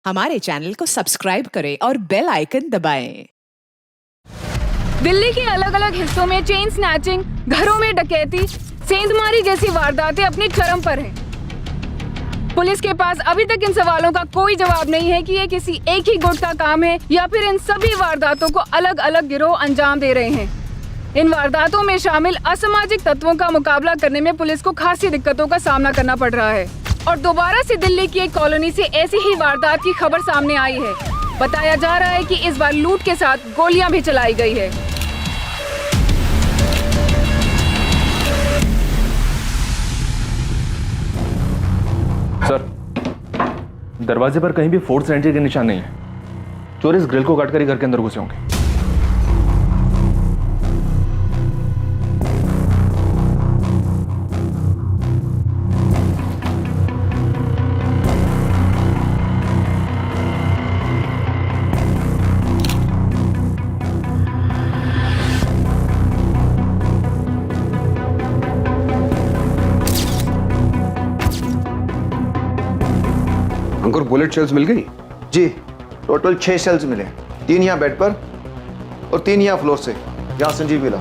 हमारे चैनल को सब्सक्राइब करें और बेल आइकन दबाएं। दिल्ली के अलग अलग हिस्सों में चेन स्नैचिंग, घरों में डकैती, सेंधमारी जैसी वारदातें अपनी चरम पर हैं। पुलिस के पास अभी तक इन सवालों का कोई जवाब नहीं है कि ये किसी एक ही गुट का काम है या फिर इन सभी वारदातों को अलग अलग गिरोह अंजाम दे रहे हैं। इन वारदातों में शामिल असामाजिक तत्वों का मुकाबला करने में पुलिस को खासी दिक्कतों का सामना करना पड़ रहा है। और दोबारा से दिल्ली की एक कॉलोनी से ऐसी ही वारदात की खबर सामने आई है। बताया जा रहा है कि इस बार लूट के साथ गोलियां भी चलाई गई है। सर, दरवाजे पर कहीं भी फोर्स एंट्री के निशान नहीं है। चोर इस ग्रिल को काटकर ही घर के अंदर घुसे होंगे। अंकुर, बुलेट शेल्स मिल गई? जी, टोटल 6 शेल्स मिले, 3 यहाँ बेड पर और 3 यहाँ फ्लोर से। यहाँ संजीव मिला।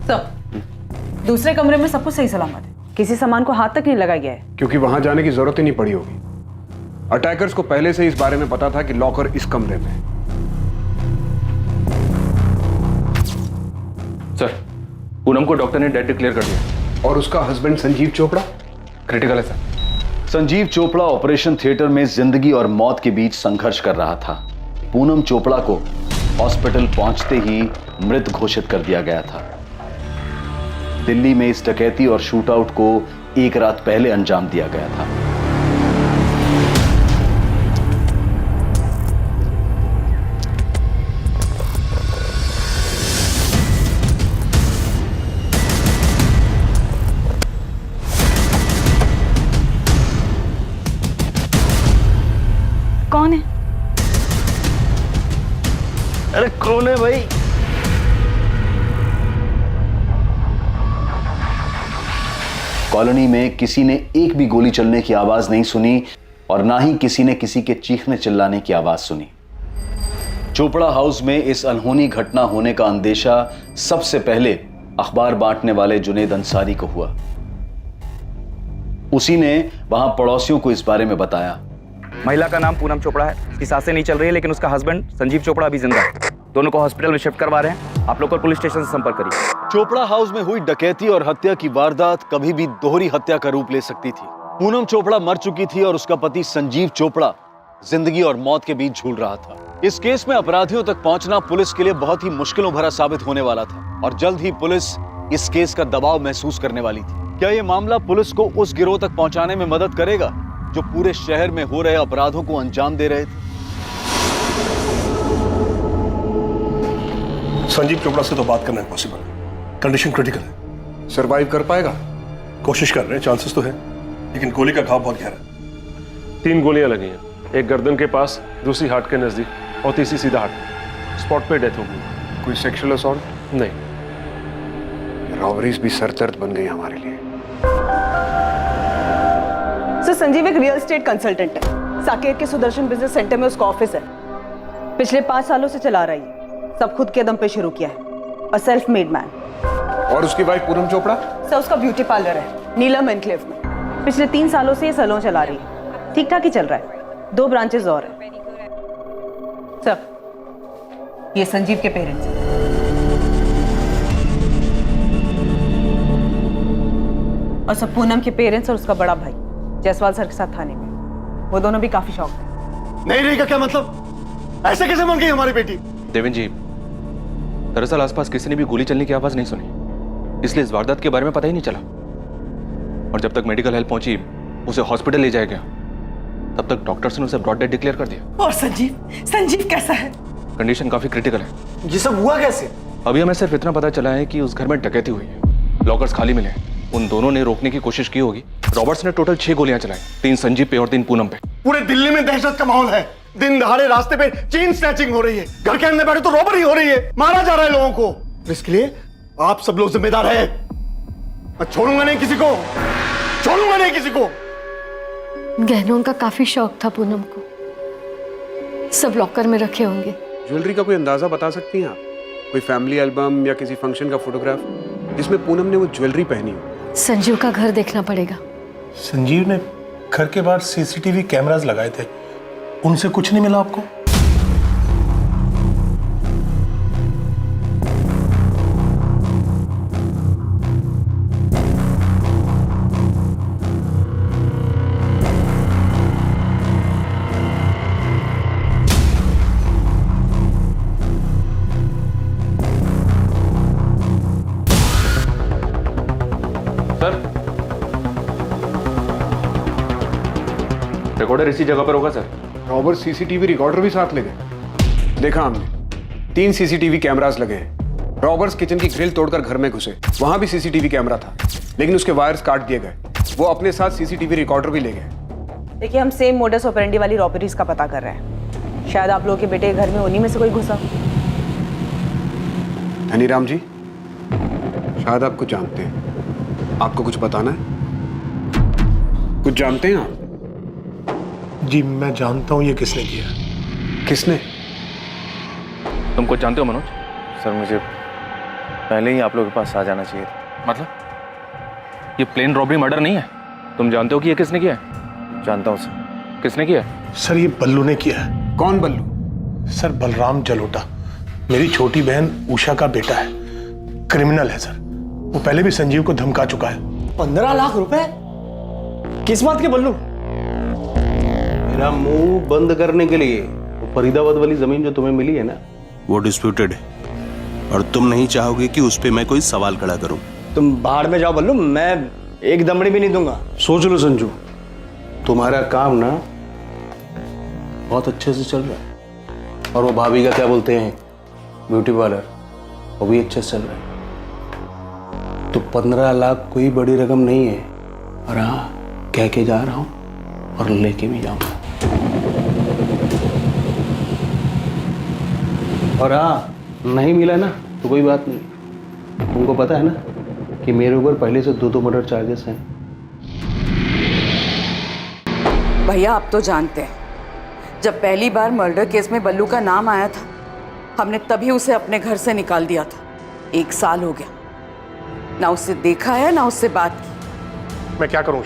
सर, दूसरे कमरे में सब कुछ सही सलामत है, किसी सामान को हाथ तक नहीं लगाया गया है। क्योंकि वहां जाने की जरूरत ही नहीं पड़ी होगी। अटैकर्स को पहले से इस बारे में पता था कि लॉकर इस कमरे में है। सर, पूनम को डॉक्टर ने डेड डिक्लेयर कर दिया। और उसका हस्बैंड संजीव चोपड़ा क्रिटिकल है sir. Sanjeev Chopra operation theatre में जिंदगी और मौत के बीच संघर्ष कर रहा था। पूनम चोपड़ा को हॉस्पिटल पहुंचते ही मृत घोषित कर दिया गया था। दिल्ली में इस डकैती और शूटआउट को एक रात पहले अंजाम दिया गया था। कौन है? अरे कौन है भाई? कॉलोनी में किसी ने एक भी गोली चलने की आवाज नहीं सुनी और ना ही किसी ने किसी के चीखने चिल्लाने की आवाज सुनी। चोपड़ा हाउस में इस अनहोनी घटना होने का अंदेशा सबसे पहले अखबार बांटने वाले जुनेद अंसारी को हुआ। उसी ने वहां पड़ोसियों को इस बारे में बताया। महिला का नाम पूनम चोपड़ा है। उसकी सांसें नहीं चल रही है, लेकिन उसका हस्बैंड संजीव चोपड़ा अभी जिंदा है। दोनों को हॉस्पिटल में शिफ्ट करवा रहे हैं। आप लोग पुलिस स्टेशन से संपर्क करिए। चोपड़ा हाउस में हुई डकैती और हत्या की वारदात कभी भी दोहरी हत्या का रूप ले सकती थी। पूनम चोपड़ा मर चुकी थी और उसका पति संजीव चोपड़ा जिंदगी और मौत के बीच झूल रहा था। इस केस में अपराधियों तक पहुंचना पुलिस के लिए बहुत ही मुश्किलों भरा साबित होने वाला था और जल्द ही पुलिस इस केस का दबाव महसूस करने वाली थी। क्या यह मामला पुलिस को उस गिरोह तक पहुंचाने में मदद करेगा जो पूरे शहर में हो रहे अपराधों को अंजाम दे रहे थे? संजीव चोपड़ा से तो बात करना इम्पॉसिबल है। कंडीशन क्रिटिकल है। सरवाइव कर पाएगा? कोशिश कर रहे हैं, चांसेस तो है, लेकिन गोली का घाव बहुत गहरा है। 3 गोलियां लगी हैं, एक गर्दन के पास, दूसरी हार्ट के नजदीक और तीसरी सीधा हार्ट। स्पॉट पे डेथ हो गई। कोई सेक्सुअल असॉल्ट? नहीं। रॉबरीज भी सरदर्द बन गई हमारे लिए। सर, संजीव एक रियल एस्टेट कंसल्टेंट है। साकेत के सुदर्शन बिजनेस सेंटर में उसका ऑफिस है। पिछले 5 सालों से चला रहा है। सब खुद के दम पे शुरू किया है। A self made man. और उसकी वाइफ पूनम चोपड़ा? सर, उसका ब्यूटी पार्लर है नीलम एनक्लेव में। पिछले 3 सालों से ये सैलून चला रही है। ठीक ठाक ही चल रहा है। 2 ब्रांचेस और हैं। सर, ये संजीव के पेरेंट्स हैं। और सब पूनम के पेरेंट्स और उसका बड़ा भाई जायसवाल सर के साथ थाने में। वो दोनों भी काफी शौक है। नहीं रहेगा क्या मतलब? ऐसे कैसे मर गई हमारी बेटी? देवेंद्र जी, दरअसल आसपास किसी ने भी गोली चलने की आवाज नहीं सुनी, इसलिए इस वारदात के बारे में पता ही नहीं चला। और जब तक मेडिकल हेल्प पहुंची, उसे हॉस्पिटल ले जाया गया, तब तक डॉक्टर्स ने उसे ब्रॉड डेड डिक्लेयर कर दिया। और संजीव कैसा है? कंडीशन काफी क्रिटिकल है। ये सब हुआ कैसे? अभी हमें सिर्फ इतना पता चला है कि उस घर में डकैती हुई है, लॉकर्स खाली मिले। उन दोनों ने रोकने की कोशिश की होगी। रॉबर्ट्स ने टोटल 6 गोलियां चलाई, 3 संजीव पे और 3 पूनम पे। पूरे दिल्ली में दहशत का माहौल है। दिन दहाड़े रास्ते पे चेन स्नैचिंग हो रही है, घर के अंदर बैठे तो रॉबरी हो रही है, मारा जा रहा है लोगों को। इसके लिए आप सब लोग जिम्मेदार हैं। मैं छोड़ूंगा नहीं किसी को, छोड़ूंगा नहीं किसी को। गहनों का काफी शौक था पूनम को, सब लॉकर में रखे होंगे। ज्वेलरी का कोई अंदाजा बता सकती हैं आप? कोई फैमिली एल्बम या किसी फंक्शन का फोटोग्राफ जिसमें पूनम ने वो ज्वेलरी पहनी हो? संजीव का घर देखना पड़ेगा। संजीव ने घर के बाहर सीसीटीवी कैमरास लगाए थे, उनसे कुछ नहीं मिला आपको? सर, रिकॉर्डर इसी जगह पर होगा सर। रॉबर्ट सीसीटीवी रिकॉर्डर भी साथ ले गए? देखा हमने 3 सीसीटीवी कैमरास लगे हैं। रॉबर्ट्स किचन की ग्रिल तोड़कर घर में घुसे, वहां भी सीसीटीवी कैमरा था, लेकिन उसके वायर्स काट दिए गए। वो अपने साथ सीसीटीवी रिकॉर्डर भी ले गए। देखिए, हम सेम मोडस ऑपरेंडी वाली रॉबरीज का पता कर रहे हैं। शायद आप लोगों के बेटे के घर में उन्हीं में से कोई घुसा। धनीराम जी, शायद आप कुछ जानते हैं। आपको कुछ बताना है? कुछ जानते हैं आप? जी मैं जानता हूं ये किसने किया। किसने? तुम कुछ जानते हो मनोज? सर मुझे पहले ही आप लोगों के पास आ जाना चाहिए था। मतलब ये प्लेन रॉबरी मर्डर नहीं है? तुम जानते हो कि ये किसने किया है? जानता हूँ सर। किसने किया है? सर ये बल्लू ने किया है। कौन बल्लू? सर बलराम जलोटा, मेरी छोटी बहन उषा का बेटा है। क्रिमिनल है सर, वो पहले भी संजीव को धमका चुका है। 15 लाख रुपए? किस बात के बल्लू? मेरा मुंह बंद करने के लिए वो फरीदाबाद वाली जमीन जो तुम्हें मिली है ना, वो डिस्प्यूटेड है और तुम नहीं चाहोगे कि उस पे मैं कोई सवाल खड़ा करूं। तुम बाहर में जाओ बल्लू, मैं एक दमड़ी भी नहीं दूंगा। सोच लो संजू, तुम्हारा काम ना बहुत अच्छे से चल रहा है और वो भाभी का क्या बोलते हैं ब्यूटी पार्लर, वो भी अच्छे से चल रहा है। तो 15 लाख कोई बड़ी रकम नहीं है। और हाँ, कह के जा रहा हूं और लेके भी जाऊंगा। और हाँ, नहीं मिला ना तो कोई बात नहीं, तुमको पता है ना कि मेरे ऊपर पहले से 2 मर्डर चार्जेस हैं। भैया आप तो जानते हैं, जब पहली बार मर्डर केस में बल्लू का नाम आया था, हमने तभी उसे अपने घर से निकाल दिया था। 1 साल हो गया, ना उससे देखा है ना उससे बात की। मैं क्या करूं?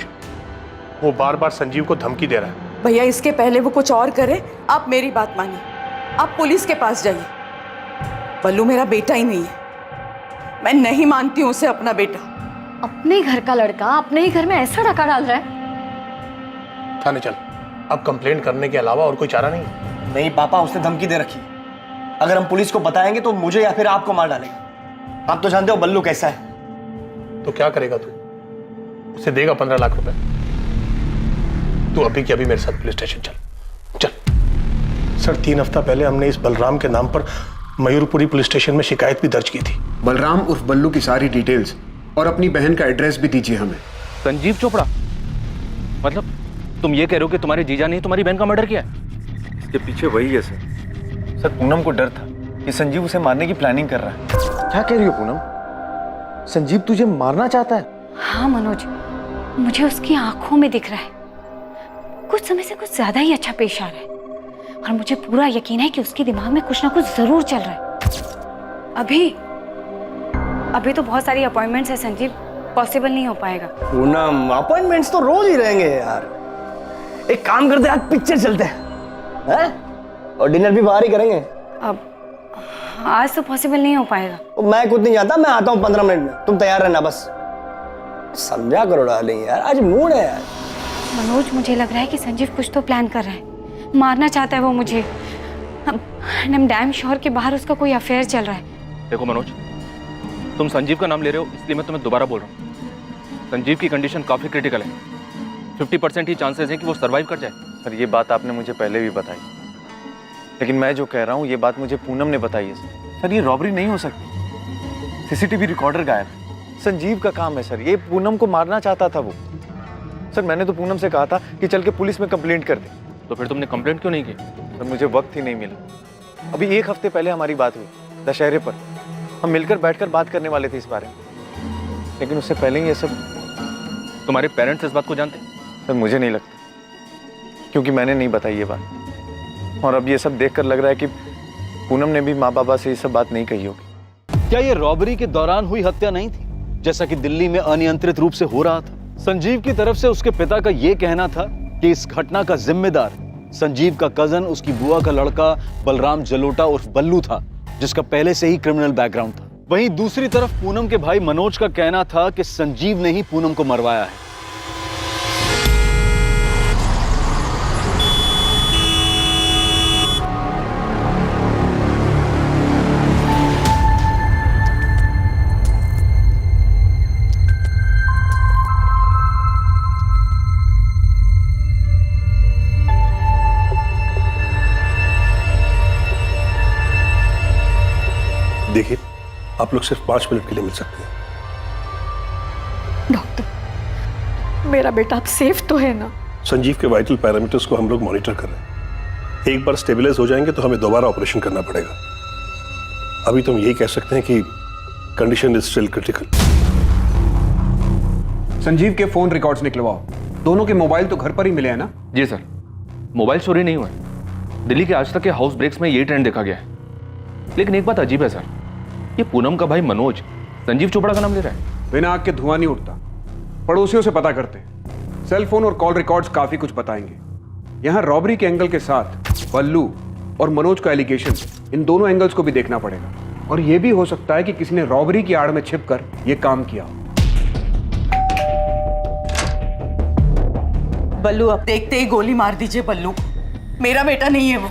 वो बार बार संजीव को धमकी दे रहा है। भैया इसके पहले वो कुछ और करे, आप मेरी बात मानिए, आप पुलिस के पास जाइए। बल्लू मेरा बेटा ही नहीं है, मैं नहीं मानती हूँ उसे अपना बेटा। अपने घर का लड़का अपने ही घर में ऐसा डका डाल रहा है। थाने चल, अब कंप्लेंट करने के अलावा और कोई चारा नहीं। नहीं पापा, उसने धमकी दे रखी है। अगर हम पुलिस को बताएंगे तो मुझे या फिर आपको मार डालेगा। आप तो जानते हो बल्लू कैसा है। तो क्या करेगा तू? उसे देगा 15 लाख रुपए? तू अभी के अभी मेरे साथ पुलिस स्टेशन चल। चल सर, 3 हफ्ता पहले हमने इस बलराम के नाम पर मयूरपुरी पुलिस स्टेशन में शिकायत भी दर्ज की थी। बलराम उर्फ बल्लू की सारी डिटेल्स और अपनी बहन का एड्रेस भी दीजिए हमें। संजीव चोपड़ा? मतलब तुम ये कह रहे हो कि तुम्हारे जीजा ने तुम्हारी बहन का मर्डर किया है? इसके पीछे वही है सर। सर पूनम को डर था कि संजीव उसे मारने की प्लानिंग कर रहा है। क्या कह रही हो पूनम? संजीव तुझे मारना चाहता है? हाँ मनोज, मुझे उसकी आंखों में दिख रहा है, कुछ समय से कुछ ज्यादा ही अच्छा पेश आ रहा है और मुझे पूरा यकीन है कि उसके दिमाग में कुछ ना कुछ जरूर चल रहा है। अभी तो बहुत सारी अपॉइंटमेंट्स है संजीव, पॉसिबल नहीं हो पाएगा। पूनम, अपॉइंटमेंट्स तो रोज ही रहेंगे यार। एक काम करते हैं, आज पिक्चर चलते हैं और डिनर भी बाहर ही करेंगे। अब आज तो पॉसिबल नहीं हो पाएगा। मैं कुछ नहीं जानता, मैं आता हूँ 15 मिनट में, तुम तैयार रहना बस। समझा करो डार्लिंग यार, आज मूड है यार। मनोज, मुझे लग रहा है कि संजीव कुछ तो प्लान कर रहा है, मारना चाहता है वो मुझे। आई एम डैम श्योर कि बाहर उसका कोई अफेयर चल रहा है। देखो मनोज, तुम संजीव का नाम ले रहे हो इसलिए मैं तुम्हें दोबारा बोल रहा हूँ। संजीव की कंडीशन काफी क्रिटिकल है, 50% ही चांसेस है कि वो सर्वाइव कर जाए। सर ये बात आपने मुझे पहले भी बताई, लेकिन मैं जो कह रहा हूँ ये बात मुझे पूनम ने बताई है सर। ये रॉबरी नहीं हो सकती, सीसीटीवी रिकॉर्डर गायब है, संजीव का काम है सर। ये पूनम को मारना चाहता था वो। सर मैंने तो पूनम से कहा था कि चल के पुलिस में कंप्लेंट कर दे। तो फिर तुमने कंप्लेंट क्यों नहीं की? सर मुझे वक्त ही नहीं मिला। अभी 1 हफ्ते पहले हमारी बात हुई दशहरे पर, हम मिलकर बैठकर बात करने वाले थे इस बारे में। लेकिन उससे पहले ही ये सब। तुम्हारे पेरेंट्स इस बात को जानते? सर मुझे नहीं लगता, क्योंकि मैंने नहीं बताई ये बात। और अब ये सब देखकर लग रहा है कि पूनम ने भी माँ बाबा से ये सब बात नहीं कही होगी। क्या ये रॉबरी के दौरान हुई हत्या नहीं थी, जैसा कि दिल्ली में अनियंत्रित रूप से हो रहा था? संजीव की तरफ से उसके पिता का यह कहना था कि इस घटना का जिम्मेदार संजीव का कजन, उसकी बुआ का लड़का बलराम जलोटा उर्फ बल्लू था, जिसका पहले से ही क्रिमिनल बैकग्राउंड था। वहीं दूसरी तरफ पूनम के भाई मनोज का कहना था कि संजीव ने ही पूनम को मरवाया है। देखिए, आप लोग सिर्फ 5 मिनट के लिए मिल सकते हैं। डॉक्टर, मेरा बेटा अब सेफ तो है ना? संजीव के वाइटल पैरामीटर्स को हम लोग मॉनिटर कर रहे हैं। एक बार स्टेबलाइज हो जाएंगे तो हमें दोबारा ऑपरेशन करना पड़ेगा। अभी तो हम यही कह सकते हैं कि condition is still critical. Sanjeev के फोन रिकॉर्ड्स निकलवाओ। दोनों के मोबाइल तो घर पर ही मिले हैं ना? जी सर, मोबाइल चोरी नहीं हुआ है। दिल्ली के आज तक के हाउस ब्रेक्स में यही ट्रेंड देखा गया है। लेकिन एक बात अजीब है सर, ये पूनम का भाई मनोज संजीव चोपड़ा का नाम ले रहा है। बिना आग के धुआं नहीं उठता। पड़ोसियों से पता करते हैं। सेल फोन और कॉल रिकॉर्ड्स काफी कुछ बताएंगे। यहां रॉबरी के एंगल के साथ बल्लू और मनोज का एलिगेशन, इन दोनों एंगल्स को भी देखना पड़ेगा। और यह भी हो सकता है कि किसी ने रॉबरी की आड़ में छिपकर यह काम किया हो। बल्लू, अब देखते ही गोली मार दीजिए बल्लू को। मेरा बेटा नहीं है वो।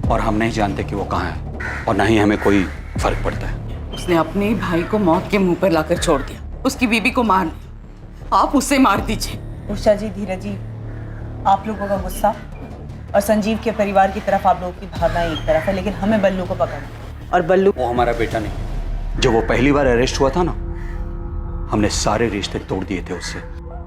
और हम नहीं जानते कि वो कहाँ है, और ना ही हमें कोई फर्क पड़ता है। उसने अपने ही भाई को मौत के मुंह पर लाकर छोड़ दिया, उसकी बीबी को मार दिया। आप उसे मार दीजिए। उषा जी, धीरज जी, आप लोगों का गुस्सा और संजीव के परिवार की तरफ आप लोगों की भावना एक तरफ है, लेकिन हमें बल्लू को पकड़ना। और बल्लू वो हमारा बेटा नहीं। जब वो पहली बार अरेस्ट हुआ था ना, हमने सारे रिश्ते तोड़ दिए थे उससे।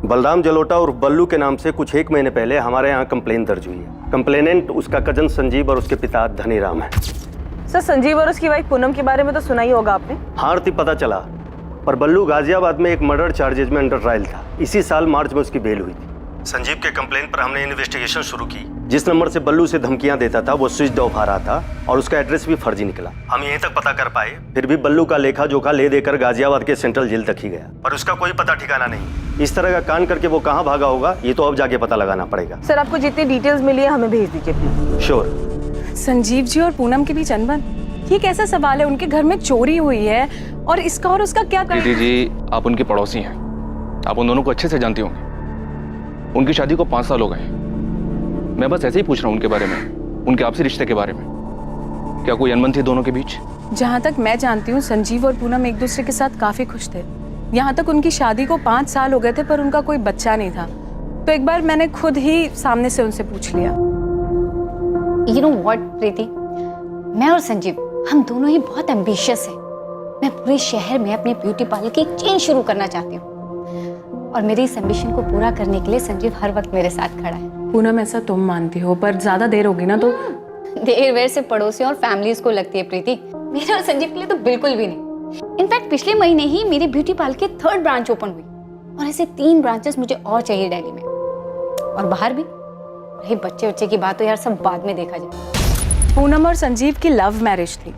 बलराम जलोटा और बल्लू के नाम से कुछ 1 महीने पहले हमारे यहाँ कंप्लेन दर्ज हुई है। कंप्लेनेंट उसका कजन संजीव और उसके पिता धनीराम है। सर, संजीव और उसकी वाइफ पूनम के बारे में तो सुना ही होगा आपने। हाँ, पता चला, पर बल्लू गाजियाबाद में एक मर्डर चार्जेज में अंडर ट्रायल था। इसी साल मार्च में उसकी बेल हुई थी। संजीव के कंप्लेन पर हमने इन्वेस्टिगेशन शुरू की। जिस नंबर से बल्लू से धमकियां देता था वो स्विच ऑफ आ रहा था और उसका एड्रेस भी फर्जी निकला। हम यहीं तक पता कर पाए, फिर भी बल्लू का लेखा जोखा ले देकर गाजियाबाद के सेंट्रल जेल तक ही गया, पर उसका कोई पता ठिकाना नहीं। इस तरह का कांड करके वो कहाँ भागा होगा, ये तो अब जाके पता लगाना पड़ेगा। सर, आपको जितनी डिटेल्स मिली है हमें भेज दीजिए प्लीज। श्योर। संजीव जी और पूनम के बीच अनबन, ये कैसा सवाल है? उनके घर में चोरी हुई है और इसका और उसका क्या? दीदी जी, आप उनकी पड़ोसी हैं, आप उन दोनों को अच्छे से जानती होंगी। उनकी शादी को 5 साल हो गए। मैं बस ऐसे ही पूछ रहा हूँ उनके बारे में, उनके आपसी रिश्ते के बारे में। क्या कोई अनबन थी दोनों के बीच? जहाँ तक मैं जानती हूँ, संजीव और पूनम एक दूसरे के साथ काफी खुश थे। यहाँ तक उनकी शादी को 5 साल हो गए थे, पर उनका कोई बच्चा नहीं था। तो एक बार मैंने खुद ही सामने से उनसे पूछ लिया। You know what, प्रीति, मैं और संजीव हम दोनों ही बहुत एम्बिशियस हैं। मैं पूरे शहर में अपने ब्यूटी पार्लर की एक चेन शुरू करना चाहती हूँ, और मेरी इस एम्बिशन को पूरा करने के लिए संजीव हर वक्त मेरे साथ खड़ा है। पूनम, ऐसा तुम मानती हो, पर ज्यादा देर होगी ना तो। देर वेर से पड़ोसियों और फैमिलीज को लगती है प्रीति, मेरे और संजीव के लिए तो बिल्कुल भी नहीं। इनफैक्ट पिछले महीने ही मेरी ब्यूटी पार्लर की 3rd ब्रांच ओपन हुई, और ऐसे 3 ब्रांचेस मुझे और चाहिए दिल्ली में और बाहर भी। रही बच्चे की बात तो यार सब बाद में देखा जाए। पूनम और संजीव की लव मैरिज थी,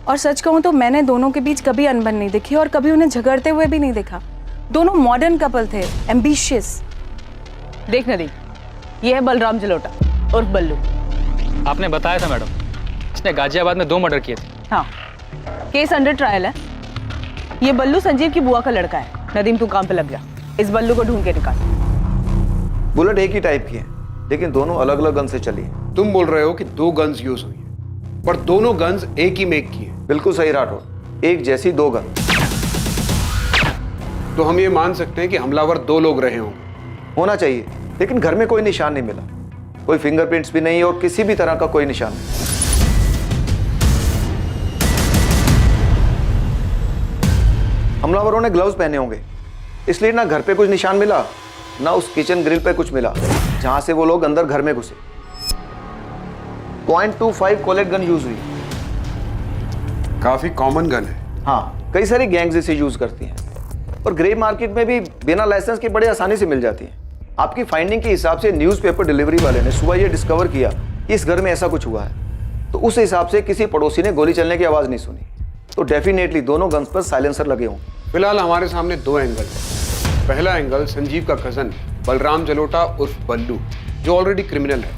और सच कहूँ तो मैंने दोनों के बीच कभी अनबन नहीं देखी और कभी उन्हें झगड़ते हुए भी नहीं देखा। दोनों मॉडर्न कपल थे, एम्बिशियस। देख नदी, ये है बलराम जलोटा और बल्लू। आपने बताया था मैडम, इसने गाजियाबाद में 2 मर्डर किए थे। हाँ, केस अंडर ट्रायल है। ये बल्लू संजीव की बुआ का लड़का है। नदीम, तू काम पे लग जा, इस बल्लू को ढूंढ के निकाल। बुलेट एक ही टाइप की है, लेकिन दोनों अलग अलग गन से चली है। तुम बोल रहे हो कि 2 गन्स यूज हुई है, पर दोनों गन्स एक ही मेक की है। बिल्कुल सही राठौर, एक जैसी 2 गन। तो हम ये मान सकते हैं कि हमलावर 2 लोग रहे होंगे। होना चाहिए, लेकिन घर में कोई निशान नहीं मिला, कोई फिंगरप्रिंट्स भी नहीं और किसी भी तरह का कोई निशान नहीं। हमलावरों ने ग्लव्स पहने होंगे, इसलिए ना घर पे कुछ निशान मिला, ना उस किचन ग्रिल पे कुछ मिला जहां से वो लोग अंदर घर में घुसे। .25 कोलेट गन यूज हुई। काफी कॉमन गन है। हाँ, कई सारी गैंग्स इसे यूज करती हैं। और ग्रे मार्केट में भी बिना लाइसेंस के बड़े आसानी से मिल जाती है। आपकी फाइंडिंग के हिसाब से न्यूज़पेपर डिलीवरी वाले ने सुबह ये डिस्कवर किया कि इस घर में ऐसा कुछ हुआ है, तो उस हिसाब से किसी पड़ोसी ने गोली चलने की आवाज़ नहीं सुनी, तो डेफिनेटली दोनों गन्स पर साइलेंसर लगे होंगे। फिलहाल हमारे सामने दो एंगल है। पहला एंगल संजीव का कजन बलराम जलोटा उर्फ बल्लू, जो ऑलरेडी क्रिमिनल है,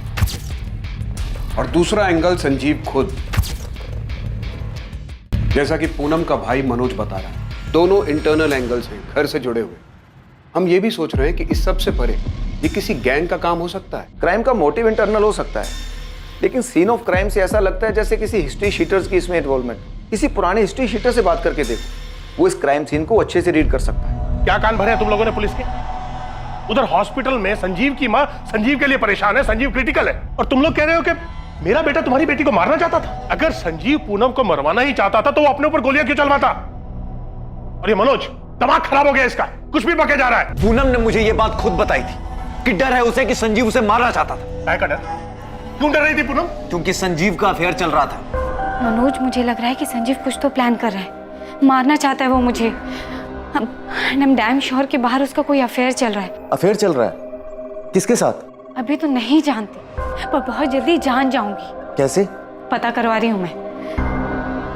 और दूसरा एंगल संजीव खुद, जैसा कि पूनम का भाई मनोज बता रहा है। दोनों इंटरनल एंगल्स हैं, घर से जुड़े हुए। हम ये भी सोच रहे हैं कि इस सब से परे ये किसी गैंग का काम हो सकता है। क्राइम का मोटिव इंटरनल हो सकता है, लेकिन सीन ऑफ क्राइम से ऐसा लगता है जैसे किसी हिस्ट्री शीटर्स की इसमें इन्वॉल्वमेंट। किसी पुराने हिस्ट्री शीटर से बात करके देखो, वो इस क्राइम सीन को अच्छे से रीड कर सकता है। क्या कान भरे हैं तुम लोगों ने पुलिस के? उधर हॉस्पिटल में संजीव की माँ संजीव के लिए परेशान है, संजीव क्रिटिकल है, और तुम लोग कह रहे हो कि मेरा बेटा तुम्हारी बेटी को मारना चाहता था। अगर संजीव पूनम को मरवाना ही चाहता था तो वो अपने ऊपर गोलियां क्यों चलवाता? और ये मनोज, दिमाग खराब हो गया इसका, कुछ भी बके जा रहा है। पूनम ने मुझे ये बात खुद बताई थी कि डर है उसे कि संजीव उसे मारना चाहता था। का डर? क्यों डर रही थी पूनम? क्योंकि संजीव का अफेयर चल रहा था। मनोज, मुझे लग रहा है कि संजीव कुछ तो प्लान कर रहा है, मारना चाहता है वो मुझे। I'm damn sure कि बाहर उसका कोई अफेयर चल रहा है। अफेयर चल रहा है? किसके साथ? अभी तो नहीं जानती, पर बहुत जल्दी जान जाऊंगी। कैसे? पता करवा रही हूँ मैं,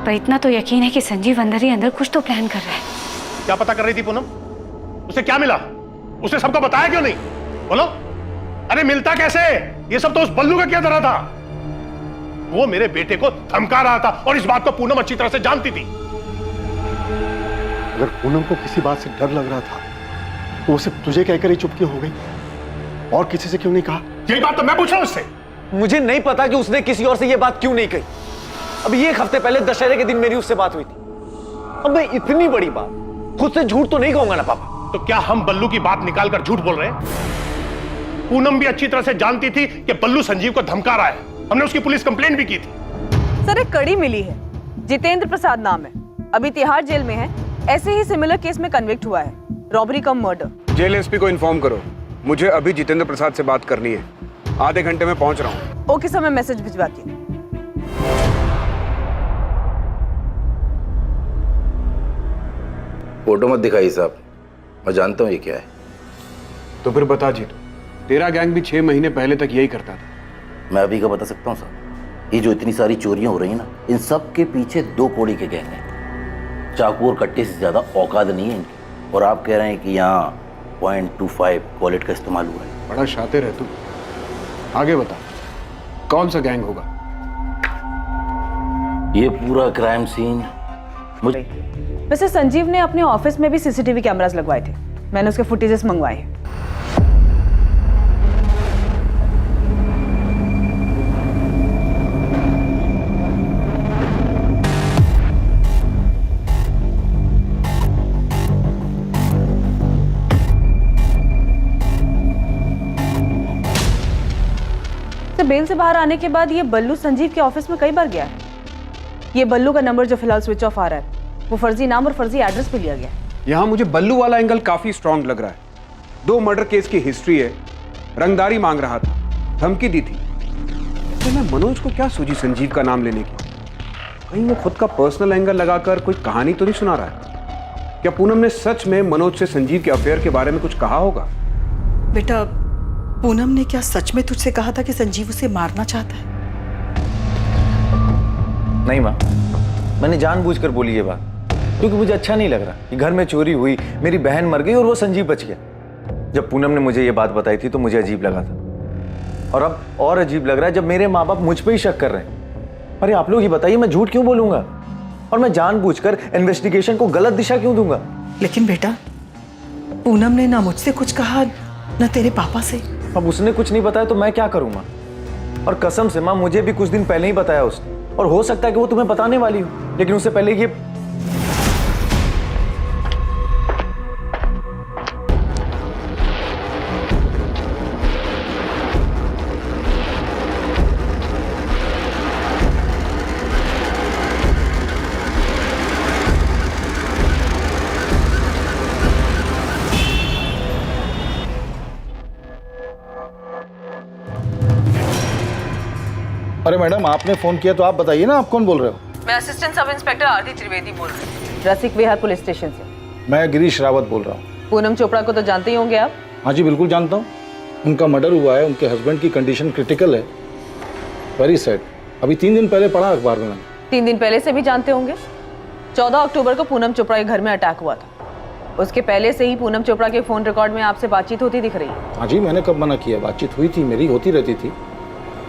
पर इतना तो यकीन है कि संजीव अंदर ही अंदर कुछ तो प्लान कर रहा है। क्या पता कर रही थी पूनम? उसे क्या मिला? उसे सबको बताया क्यों नहीं? बोलो। अरे मिलता कैसे? ये सब तो उस बल्लू का क्या तरह था। वो मेरे बेटे को धमका रहा था और इस बात को पूनम अच्छी तरह से जानती थी। अगर पूनम को किसी बात से डर लग रहा था तो वो सिर्फ तुझे कहकर ही चुप क्यों हो गई, और किसी से क्यों नहीं कहा? यही बात तो मैं पूछ रहा हूं उससे। मुझे नहीं पता कि उसने किसी और से ये बात क्यों नहीं कही। अभी एक हफ्ते पहले दशहरे के दिन मेरी उससे बात हुई थी। अब मैं इतनी बड़ी बात खुद से झूठ तो नहीं कहूंगा ना पापा। तो क्या हम बल्लू की बात निकाल कर झूठ बोल रहे हैं? पूनम भी अच्छी तरह से जानती थी कि बल्लू संजीव को धमका रहा है। हमने उसकी पुलिस कंप्लेंट भी की थी। सर, एक कड़ी मिली है, जितेंद्र प्रसाद नाम है, अभी तिहाड़ जेल में है। ऐसे ही सिमिलर केस में कन्विक्ट हुआ है, रॉबरी कम मर्डर। जेल एसपी को इन्फॉर्म करो, मुझे अभी जितेंद्र प्रसाद से बात करनी है। आधे घंटे में पहुंच रहा हूँ। ओके सर, मैं मैसेज भिजवाती हूँ। फोटो मत दिखाइए साहब, मैं जानता हूँ ये क्या है। तो फिर बता जीतू, तेरा गैंग भी 6 महीने पहले तक यही करता था। मैं अभी का बता सकता हूँ साहब, ये जो इतनी सारी चोरियां हो रही हैं ना, इन सब के पीछे 2 कौड़ी के गैंग हैं। चाकू और कट्टे से ज्यादा औकात नहीं है इनकी, और आप कह रहे हैं कि यहाँ .25 कॉलेट का इस्तेमाल हुआ है। बड़ा शातिर है तू। आगे बता, कौन सा गैंग होगा? ये पूरा क्राइम सीन मुझे। वैसे संजीव ने अपने ऑफिस में भी सीसीटीवी कैमरास लगवाए थे, मैंने उसके फुटेजेस मंगवाए हैं। बेल से बाहर आने के बाद ये बल्लू संजीव के ऑफिस में कई बार गया है। ये बल्लू का नंबर जो फिलहाल स्विच ऑफ आ रहा है, वो फर्जी नाम और फर्जी एड्रेस पे लिया गया है। यहाँ मुझे बल्लू वाला एंगल काफी स्ट्रांग लग रहा है। 2 मर्डर केस की हिस्ट्री है, रंगदारी मांग रहा था, धमकी दी थी। तो मैं मनोज को क्या सूझी संजीव का नाम लेने की? कहीं वो खुद का पर्सनल एंगल लगाकर कोई कहानी तो नहीं सुना रहा है? क्या पूनम ने सच में मनोज से संजीव के अफेयर के बारे में कुछ कहा होगा? बेटा, पूनम ने क्या सच में तुझसे कहा था कि संजीव उसे मारना चाहता है? नहीं माँ, मैंने जानबूझकर बोली ये बात, क्योंकि मुझे अच्छा नहीं लग रहा कि घर में चोरी हुई, मेरी बहन मर गई और वो संजीव बच गया। जब पूनम ने मुझे ये बात बताई थी तो मुझे अजीब लगा था, और अब और अजीब लग रहा है जब मेरे माँ बाप मुझ पे ही शक कर रहे हैं। अरे आप लोग ही बताइए, मैं झूठ क्यों बोलूंगा, और मैं जानबूझकर इन्वेस्टिगेशन को गलत दिशा क्यों दूंगा? लेकिन बेटा, पूनम ने ना मुझसे कुछ कहा ना तेरे पापा से। अब उसने कुछ नहीं बताया तो मैं क्या करूं माँ? और कसम से माँ, मुझे भी कुछ दिन पहले ही बताया उसने, और हो सकता है कि वो तुम्हें बताने वाली हो, लेकिन उससे पहले ये। अरे मैडम, आपने फोन किया तो आप बताइए ना, आप कौन बोल रहे हो? मैं असिस्टेंट सब इंस्पेक्टर आरती त्रिवेदी बोल रही हूँ, रसिक विहार पुलिस स्टेशन से। मैं गिरीश रावत बोल रहा हूँ। पूनम चोपड़ा को तो जानते ही होंगे आप? हाँ जी, बिल्कुल जानता हूँ। उनका मर्डर हुआ है, उनके हस्बैंड की कंडीशन क्रिटिकल है। Very sad. अभी 3 दिन पहले पढ़ा अखबार में मैंने। 3 दिन पहले से भी जानते होंगे। 14 अक्टूबर को पूनम चोपड़ा के घर में अटैक हुआ था। उसके पहले से ही पूनम चोपड़ा के फोन रिकॉर्ड में आपसे बातचीत होती दिख रही है। हाँ जी, मैंने कब मना किया, बातचीत हुई थी, मेरी होती रहती थी।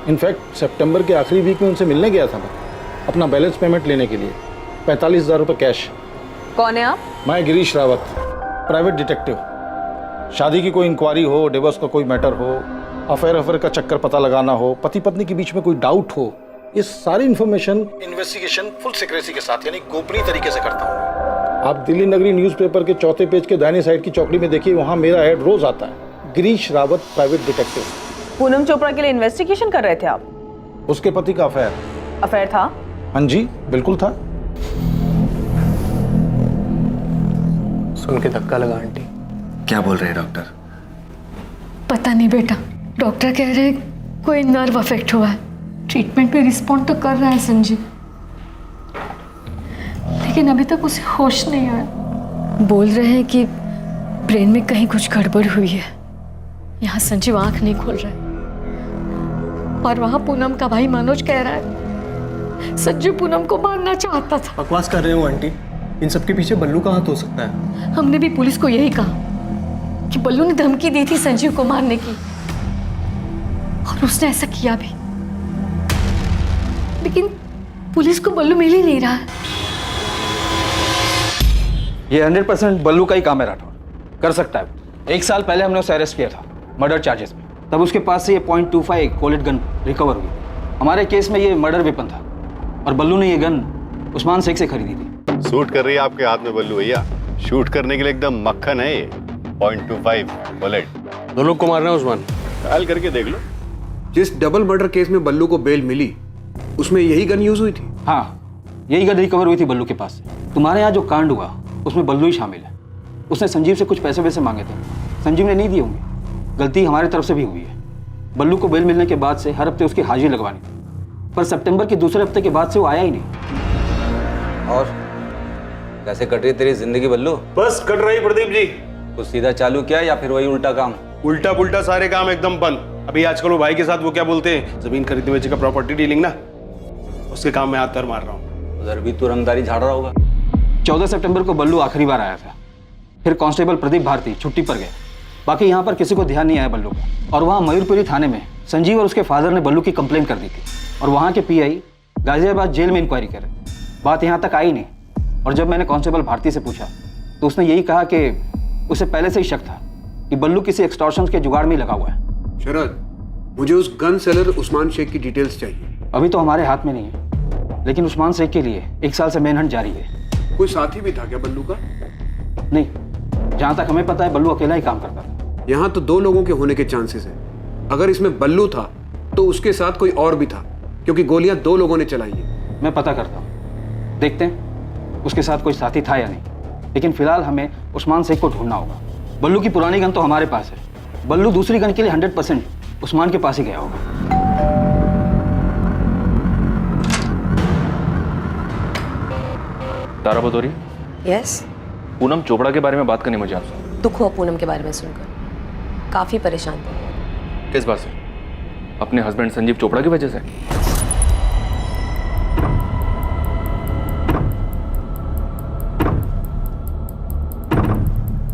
इनफैक्ट सितंबर के आखिरी वीक में उनसे मिलने गया था मैं, अपना बैलेंस पेमेंट लेने के लिए, 45,000 रुपये कैश। कौन है आप? मैं गिरीश रावत, प्राइवेट डिटेक्टिव। शादी की कोई इंक्वायरी हो, डिवोर्स का कोई मैटर हो, अफेयर का चक्कर पता लगाना हो, पति पत्नी के बीच में कोई डाउट हो, ये सारी इंफॉर्मेशन इन्वेस्टिगेशन फुल सीक्रेसी के साथ यानी गोपनीय तरीके से करता हूँ। आप दिल्ली नगरी न्यूज़पेपर के चौथे पेज के दाहिनी साइड की चौकड़ी में देखिए, वहाँ मेरा ऐड रोज आता है, गिरीश रावत प्राइवेट डिटेक्टिव। पूनम चोपड़ा के लिए इन्वेस्टिगेशन कर रहे थे आप? उसके पति का अफेयर था? हाँ जी, बिल्कुल था। सुन के धक्का लगा आंटी। क्या बोल रहे हैं डॉक्टर? पता नहीं बेटा, डॉक्टर कह रहे हैं कोई नर्व अफेक्ट हुआ है। ट्रीटमेंट पे रिस्पॉन्ड तो कर रहा है संजीव, लेकिन अभी तक उसे होश नहीं आया। बोल रहे हैं कि ब्रेन में कहीं कुछ गड़बड़ हुई है। यहाँ संजीव आंख नहीं खोल रहा है और वहां पूनम का भाई मनोज कह रहा है संजीव पूनम को मारना चाहता था। बकवास कर रहे हो आंटी, इन सबके पीछे बल्लू का हाथ हो सकता है। हमने भी पुलिस को यही कहा कि बल्लू ने धमकी दी थी संजीव को मारने की और उसने ऐसा किया भी, लेकिन पुलिस को बल्लू मिल ही नहीं रहा है। ये 100% बल्लू का ही काम है राठौर, कर सकता है। 1 साल पहले हमने उसे अरेस्ट किया था मर्डर चार्जेस में, तब उसके पास से ये .25 कोलेट गन रिकवर हुई। हमारे केस में ये मर्डर वेपन था और बल्लू ने ये गन उस्मान शेख से खरीदी थी। सूट कर रही है आपके हाथ में बल्लू भैया, शूट करने के लिए एकदम मक्खन है ये। .25 बुलेट। दो लोग को मारना है उस्मान, ट्रायल करके देख लो। जिस डबल मर्डर केस में बल्लू को बेल मिली, उसमें यही गन यूज हुई थी? हाँ, यही गन रिकवर हुई थी बल्लू के पास। तुम्हारे यहाँ जो कांड हुआ उसमें बल्लू ही शामिल है। उसने संजीव से कुछ पैसे वैसे मांगे थे, संजीव ने नहीं दिए होंगे। गलती हमारी तरफ से भी हुई है। बल्लू को बेल मिलने के बाद से हर हफ्ते उसकी हाजिरी लगवानी थी, पर सितंबर के दूसरे हफ्ते के बाद से वो आया ही नहीं। और कैसे कट रही तेरी जिंदगी बल्लू? बस कट रही प्रदीप जी। कुछ सीधा चालू किया या फिर वही उल्टा काम? उल्टा पुल्टा सारे काम एकदम बंद। अभी आजकल वो भाई के साथ वो क्या बोलते हैं, जमीन खरीदने बेचने का, प्रॉपर्टी डीलिंग ना, उसके काम में हाथ पैर मार रहा हूँ। उधर भी तू रंगदारी झाड़ रहा होगा। 14 सितंबर को बल्लू आखिरी बार आया था, फिर कांस्टेबल प्रदीप भारती छुट्टी पर गए। बाकी यहाँ पर किसी को ध्यान नहीं आया बल्लू का। और वहाँ मयूरपुरी थाने में संजीव और उसके फादर ने बल्लू की कंप्लेंट कर दी थी और वहाँ के पीआई गाजियाबाद जेल में इंक्वायरी करे। बात यहाँ तक आई नहीं और जब मैंने कांस्टेबल भारती से पूछा तो उसने यही कहा कि उसे पहले से ही शक था कि बल्लू किसी एक्सटॉर्शन के जुगाड़ में लगा हुआ है। शरद, मुझे उस गन सेलर उस्मान शेख की डिटेल्स चाहिए। अभी तो हमारे हाथ में नहीं है, लेकिन उस्मान शेख के लिए 1 साल से मेनहंट जारी है। कोई साथी भी था क्या बल्लू का? नहीं, जहाँ तक हमें पता है बल्लू अकेला ही काम करता था। यहाँ तो 2 लोगों के होने के चांसेस हैं। अगर इसमें बल्लू था तो उसके साथ कोई और भी था, क्योंकि गोलियां 2 लोगों ने चलाई है। मैं पता करता हूँ, देखते हैं उसके साथ कोई साथी था या नहीं, लेकिन फिलहाल हमें उस्मान शेख को ढूंढना होगा। बल्लू की पुरानी गन तो हमारे पास है, बल्लू दूसरी गन के लिए 100% उस्मान के पास ही गया होगा। तारा बदौरी? यस। पूनम चोपड़ा के बारे में बात करनी मुझे आपसे। दुख हुआ पूनम के बारे में सुनकर, काफी परेशान थी। किस बात से? अपने हस्बैंड संजीव चोपड़ा की वजह से?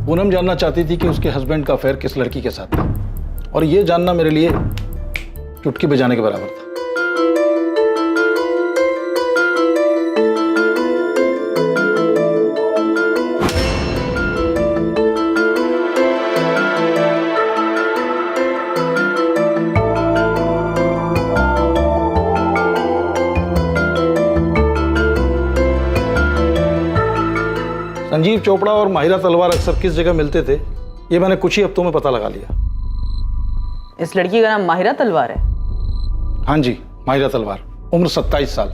पूनम जानना चाहती थी कि उसके हस्बैंड का अफेयर किस लड़की के साथ था, और ये जानना मेरे लिए चुटकी बजाने के बराबर था। संजीव चोपड़ा और माहिरा तलवार अक्सर किस जगह मिलते थे, ये मैंने कुछ ही हफ्तों में पता लगा लिया। इस लड़की का नाम माहिरा तलवार है? हाँ जी, माहिरा तलवार, उम्र 27 साल।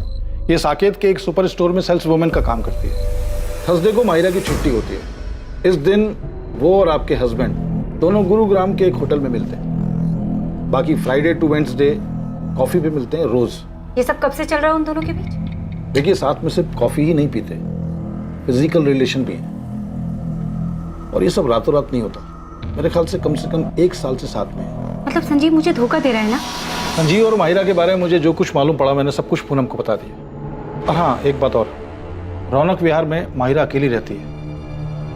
ये साकेत के एक सुपर स्टोर में सेल्स वुमेन का काम करती है। थर्सडे को माहिरा की छुट्टी होती है। इस दिन वो और आपके हस्बैंड दोनों गुरुग्राम के एक होटल में मिलते हैं। बाकी फ्राइडे टू वेडनेसडे कॉफी पे मिलते हैं रोज। ये सब कब से चल रहा है उन दोनों के बीच? देखिए, साथ में सिर्फ कॉफी ही नहीं पीते, फिजिकल रिलेशन भी है। और ये सब रातों रात नहीं होता। मेरे ख्याल से कम 1 साल से साथ में है। मतलब संजीव मुझे धोखा दे रहा है ना? संजीव और माहिरा के बारे में मुझे जो कुछ मालूम पड़ा मैंने सब कुछ पूनम को बता दिया। और हाँ, एक बात और, रौनक विहार में माहिरा अकेली रहती है,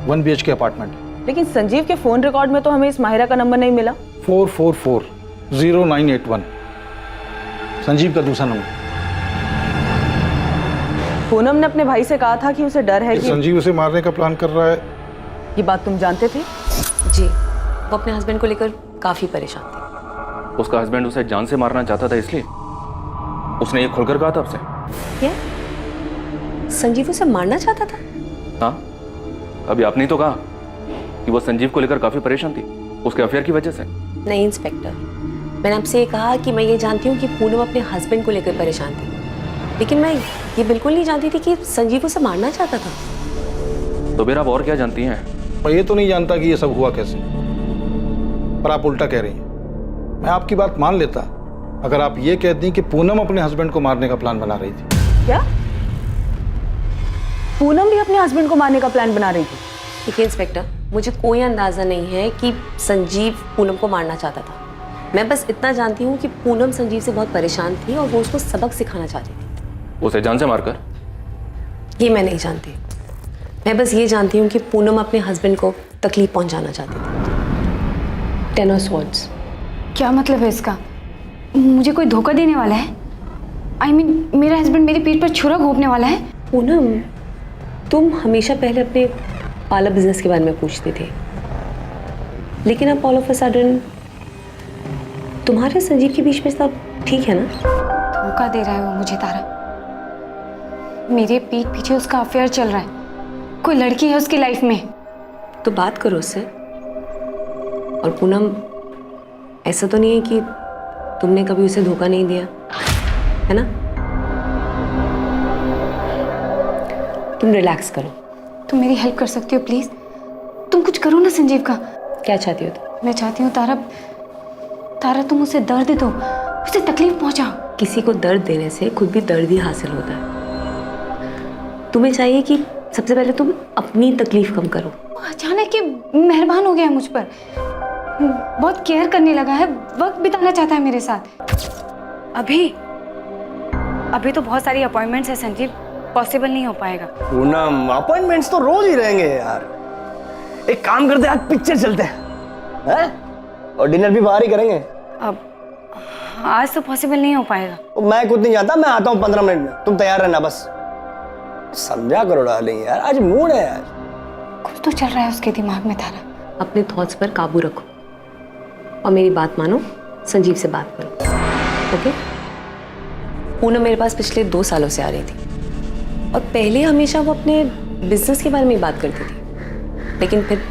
1 BHK अपार्टमेंट है। लेकिन संजीव के फोन रिकॉर्ड में तो हमें इस माहिरा का नंबर नहीं मिला। 4440981 संजीव का दूसरा नंबर। पूनम ने अपने भाई से कहा था कि उसे डर है कि संजीव उसे मारने का प्लान कर रहा है। ये बात तुम जानते थे? जी, वो अपने हस्बैंड को लेकर काफी परेशान थी। उसका हस्बैंड उसे जान से मारना चाहता था, इसलिए उसने ये खुलकर कहा था आपसे। क्या संजीव उसे मारना चाहता था? हाँ, अभी आपने ही तो कहा कि वो संजीव को लेकर काफी परेशान थी उसके अफेयर की वजह से। नहीं इंस्पेक्टर, मैंने आपसे ये कहा कि मैं ये जानती हूँ कि पूनम अपने हस्बैंड को लेकर परेशान थी, लेकिन मैं ये बिल्कुल नहीं जानती थी कि संजीव उसे मारना चाहता था। तो फिर आप और क्या जानती हैं? मैं ये तो नहीं जानता कि ये सब हुआ कैसे, पर आप उल्टा कह रही हैं। मैं आपकी बात मान लेता अगर आप ये कहती कि पूनम अपने हस्बैंड को मारने का प्लान बना रही थी। क्या पूनम भी अपने हस्बैंड को मारने का प्लान बना रही थी? देखिए इंस्पेक्टर, मुझे कोई अंदाजा नहीं है कि संजीव पूनम को मारना चाहता था। मैं बस इतना जानती हूँ कि पूनम संजीव से बहुत परेशान थी और वो उसको सबक सिखाना चाहती थी। उसे जान से मारकर? ये मैं नहीं जानती। मैं बस ये जानती हूँ कि पूनम अपने हस्बैंड को तकलीफ पहुंचाना चाहती थी। 10 ऑफ स्वॉर्ड्स। क्या मतलब है इसका? मुझे कोई धोखा देने वाला है? I mean, मेरा हस्बैंड मेरी पीठ पर छुरा घोंपने वाला है? पूनम, तुम हमेशा पहले अपने पार्लर बिजनेस के बारे में पूछते थे, लेकिन अब ऑल ऑफ अ सडन तुम्हारे संजीव के बीच में सब ठीक है ना? धोखा दे रहा है वो मुझे तारा। मेरे पीठ पीछे उसका अफेयर चल रहा है, कोई लड़की है उसकी लाइफ में। तो बात करो उससे। और पूनम, ऐसा तो नहीं है कि तुमने कभी उसे धोखा नहीं दिया, है ना? तुम रिलैक्स करो। तुम मेरी हेल्प कर सकती हो प्लीज? तुम कुछ करो ना संजीव का। क्या चाहती हो तुम? मैं चाहती हूँ तारा तुम उसे दर्द दो, उसे तकलीफ पहुंचाओ। किसी को दर्द देने से खुद भी दर्द ही हासिल होता है। तुम्हें चाहिए कि सबसे पहले तुम अपनी तकलीफ कम करो। अचानक कि मेहरबान हो गया है मुझ पर, बहुत केयर करने लगा है, वक्त बिताना चाहता है मेरे साथ। अभी तो बहुत सारी अपॉइंटमेंट्स है संजीव, पॉसिबल नहीं हो पाएगा। पूनम, अपॉइंटमेंट्स तो रोज ही रहेंगे यार। एक काम करते हैं, आज पिक्चर चलते हैं, और डिनर भी बाहर ही करेंगे। अब आज तो पॉसिबल नहीं हो पाएगा। मैं खुद नहीं जाता, मैं आता हूँ 15 मिनट में, तुम तैयार रहना बस। समझा करो डार्लिंग यार, आज मूड है यार। कुछ तो चल रहा है उसके दिमाग में तारा। अपने थॉट्स पर काबू रखो और मेरी बात मानो, संजीव से बात करो, ओके? पूनम मेरे पास पिछले 2 सालों से आ रही थी और पहले हमेशा वो अपने बिजनेस के बारे में बात करती थी, लेकिन फिर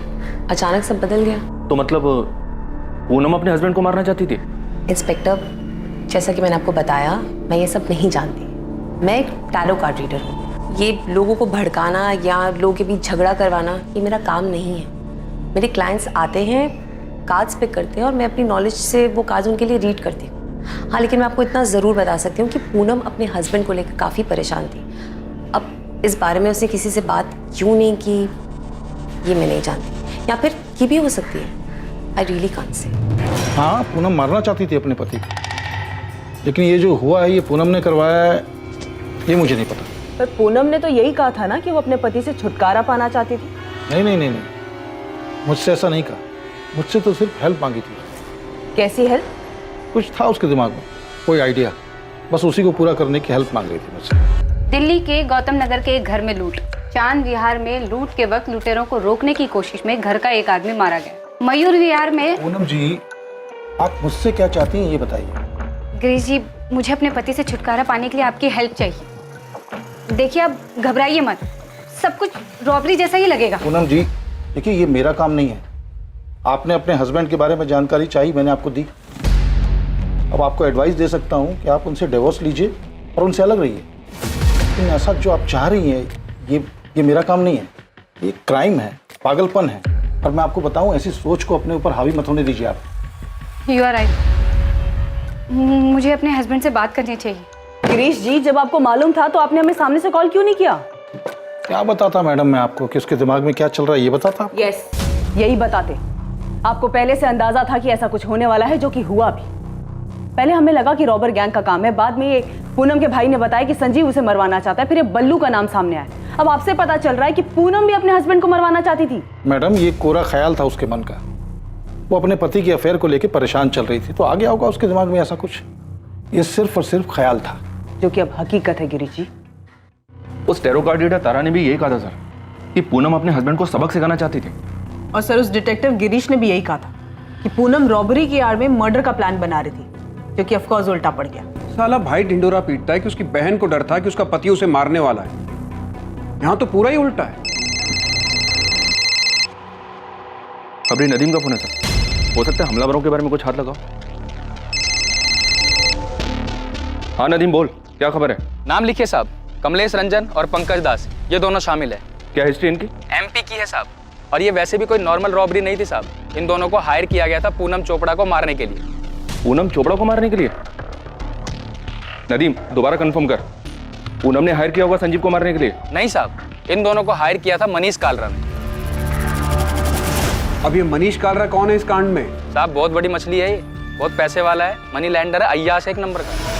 अचानक सब बदल गया। तो मतलब पूनम अपने हस्बैंड को मारना चाहती थी? इंस्पेक्टर, जैसा कि मैंने आपको बताया, मैं ये सब नहीं जानती। मैं एक टैरो कार्ड रीडर हूँ। ये लोगों को भड़काना या लोगों के बीच झगड़ा करवाना ये मेरा काम नहीं है। मेरे क्लाइंट्स आते हैं, कार्ड्स पिक करते हैं और मैं अपनी नॉलेज से वो कार्ड्स उनके लिए रीड करती हूँ। हाँ, लेकिन मैं आपको इतना ज़रूर बता सकती हूँ कि पूनम अपने हस्बैंड को लेकर काफ़ी परेशान थी। अब इस बारे में उसने किसी से बात क्यों नहीं की ये मैं नहीं जानती, या फिर ये भी हो सकती है। I really can't say. हाँ, पूनम मारना चाहती थी अपने पति को, लेकिन ये जो हुआ है ये पूनम ने करवाया है, ये मुझे नहीं पता। पर पूनम ने तो यही कहा था ना कि वो अपने पति से छुटकारा पाना चाहती थी। नहीं, मुझसे ऐसा नहीं कहा। मुझसे तो सिर्फ हेल्प मांगी थी। कैसी हेल्प? कुछ था उसके दिमाग में, कोई आइडिया, बस उसी को पूरा करने की हेल्प मांग रही थी मुझसे। दिल्ली के गौतम नगर के एक घर में लूट। चांद विहार में लूट के वक्त लुटेरों को रोकने की कोशिश में घर का एक आदमी मारा गया। मयूर विहार में। पूनम जी, आप मुझसे क्या चाहती हैं ये बताइए। गिरीश जी, मुझे अपने पति से छुटकारा पाने के लिए आपकी हेल्प चाहिए। देखिए, आप घबराइए मत, सब कुछ रॉबरी जैसा ही लगेगा। पूनम जी, देखिए ये मेरा काम नहीं है। आपने अपने हस्बैंड के बारे में जानकारी चाहिए, मैंने आपको दी। अब आपको एडवाइस दे सकता हूँ कि आप उनसे डिवोर्स लीजिए और उनसे अलग रहिए, लेकिन ऐसा जो आप चाह रही हैं ये मेरा काम नहीं है। ये क्राइम है, पागलपन है। और मैं आपको बताऊं, ऐसी सोच को अपने ऊपर हावी मत होने दीजिए आप। यू आर राइट, मुझे अपने हस्बैंड से बात करनी चाहिए। गिरीश जी, जब आपको मालूम था तो आपने हमें सामने से कॉल क्यों नहीं किया? क्या बताता मैडम मैं आपको कि उसके दिमाग में क्या चल रहा है, ये बताता? यस, यही बताते। आपको पहले से अंदाजा था कि ऐसा कुछ होने वाला है, जो कि हुआ भी। पहले हमें लगा कि रॉबर गैंग का काम है, बाद में ये पूनम के भाई ने बताया कि संजीव उसे मरवाना चाहता है, फिर ये बल्लू का नाम सामने आया। अब आपसे पता चल रहा है कि पूनम भी अपने हस्बैंड को मरवाना चाहती थी। मैडम, ये कोरा ख्याल था उसके मन का। वो अपने पति के अफेयर को लेकर परेशान चल रही थी, तो आ गया होगा उसके दिमाग में ऐसा कुछ। ये सिर्फ और सिर्फ ख्याल था, जो कि अब हकीकत है गिरीश जी। उस टैरो कार्ड रीडर तारा ने भी यही कहा था सर कि पूनम अपने हस्बैंड को सबक सिखाना चाहती थी। और सर, उस डिटेक्टिव गिरीश ने भी यही कहा था कि पूनम रॉबरी की आड़ में मर्डर का प्लान बना रही थी, जो कि ऑफकोर्स उल्टा पड़ गया। साला भाई ढिंडोरा पीटता है कि उसकी बहन को डर था कि उसका पति उसे मारने वाला है। यहाँ तो पूरा ही उल्टा है। खबरी नदीम का फोन है सर, हो सकता है हमलावरों के बारे में कुछ हाथ लगाओ। हाँ नदीम बोल, क्या खबर है? नाम लिखिए साहब, कमलेश रंजन और पंकज दास, ये दोनों शामिल है। क्या हिस्ट्री इनकी? एमपी की है साहब, और ये वैसे भी कोई नॉर्मल रॉबरी नहीं थी साहब। इन दोनों को हायर किया गया था पूनम चोपड़ा को मारने के लिए। पूनम चोपड़ा को मारने के लिए? नदीम दोबारा कंफर्म कर, पूनम ने हायर किया होगा संजीव को मारने के लिए? नहीं साहब, इन दोनों को हायर किया था मनीष कालरा ने। अब ये मनीष कालरा कौन है इस कांड में? साहब बहुत बड़ी मछली है ये, बहुत पैसे वाला है, मनी लैंडर है, अय्याश एक नंबर का।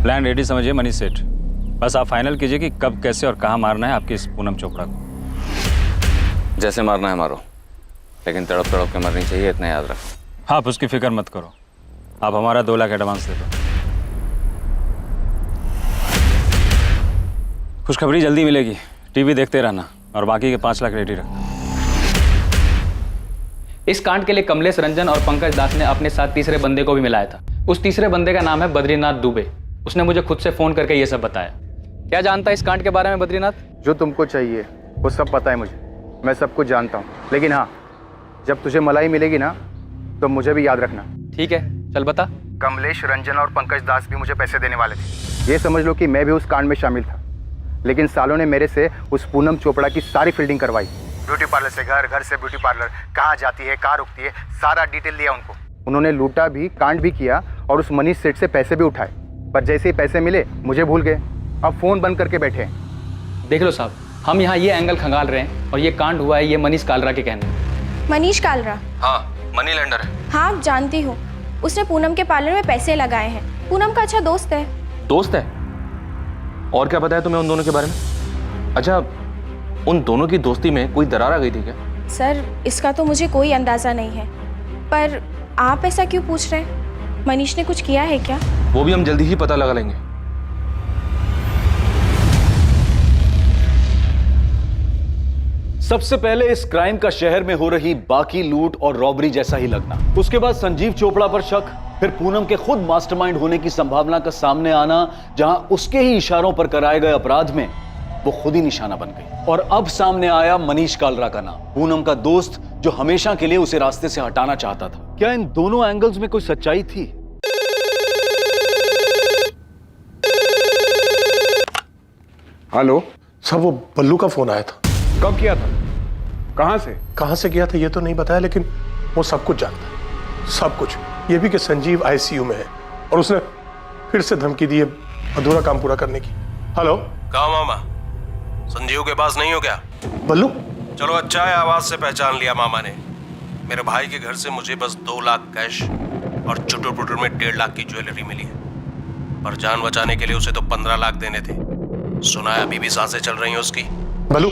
प्लान रेडी समझिए मनीष सेठ, बस आप फाइनल कीजिए कि कब, कैसे और कहाँ मारना है आपकी इस पूनम चोपड़ा को। जैसे मारना है मारो, लेकिन तड़प तड़प के मरनी चाहिए, इतना याद रखो। आप उसकी फिक्र मत करो, आप हमारा 2 लाख एडवांस दे दो। खुशखबरी जल्दी मिलेगी, टीवी देखते रहना और बाकी के 5 लाख रेडी रखना। इस कांड के लिए कमलेश रंजन और पंकज दास ने अपने साथ तीसरे बंदे को भी मिलाया था। उस तीसरे बंदे का नाम है बद्रीनाथ दुबे। उसने मुझे खुद से फोन करके ये सब बताया। क्या जानता है इस कांड के बारे में बद्रीनाथ? जो तुमको चाहिए वो सब पता है मुझे, मैं सब कुछ जानता हूँ। लेकिन हाँ, जब तुझे मलाई मिलेगी ना तो मुझे भी याद रखना। ठीक है, चल बता। कमलेश रंजन और पंकज दास भी मुझे पैसे देने वाले थे। ये समझ लो कि मैं भी उस कांड में शामिल था, लेकिन सालों ने मेरे से उस पूनम चोपड़ा की सारी फील्डिंग करवाई। ब्यूटी पार्लर से घर, घर से ब्यूटी पार्लर, कहाँ जाती है, कहाँ रुकती है, सारा डिटेल दिया उनको। उन्होंने लूटा भी, कांड भी किया और उस मनीष सेठ से पैसे भी उठाए, पर जैसे ही पैसे मिले मुझे भूल गए। अब फोन बंद करके बैठे हैं। देख लो साहब, हम यहाँ ये एंगल खंगाल रहे हैं और ये कांड हुआ है ये मनीष कालरा के कहने। मनीष कालरा? हाँ, मनी लैंडर है। हाँ जानती हूँ, उसने पूनम के पार्लर में पैसे लगाए हैं। पूनम का अच्छा दोस्त है। दोस्त है? और क्या पता है तुम्हें उन दोनों के बारे में? अच्छा, उन दोनों की दोस्ती में कोई दरार आ गई थी क्या? सर इसका तो मुझे कोई अंदाजा नहीं है, पर आप ऐसा क्यों पूछ रहे हैं? मनीष ने कुछ किया है क्या? वो भी हम जल्दी ही पता लगा लेंगे। सबसे पहले इस क्राइम का शहर में हो रही बाकी लूट और रॉबरी जैसा ही लगना, उसके बाद संजीव चोपड़ा पर शक, फिर पूनम के खुद मास्टरमाइंड होने की संभावना का सामने आना, जहां उसके ही इशारों पर कराए गए अपराध में वो खुद ही निशाना बन गई। और अब सामने आया मनीष कालरा का नाम, पूनम का दोस्त जो हमेशा के लिए उसे रास्ते से हटाना चाहता था। क्या इन दोनों एंगल्स में कोई सच्चाई थी? हेलो सर, वो बल्लू का फोन आया था। कब किया था? कहां से किया था ये तो नहीं बताया, लेकिन वो सब कुछ जानता है, सब कुछ। ये भी कि संजीव आईसीयू में है और उसने फिर से धमकी दी है अधूरा काम पूरा करने की। हेलो, कहा मामा, संजीव के पास नहीं हो क्या? बल्लू? चलो अच्छा है, आवाज से पहचान लिया मामा ने। मेरे भाई के घर से मुझे बस 2 लाख कैश और चुटुर पुटुर में 1.5 लाख की ज्वेलरी मिली है, पर जान बचाने के लिए उसे तो 15 लाख देने थे। सुना है अभी भी सांसें चल रही हैं उसकी। बल्लू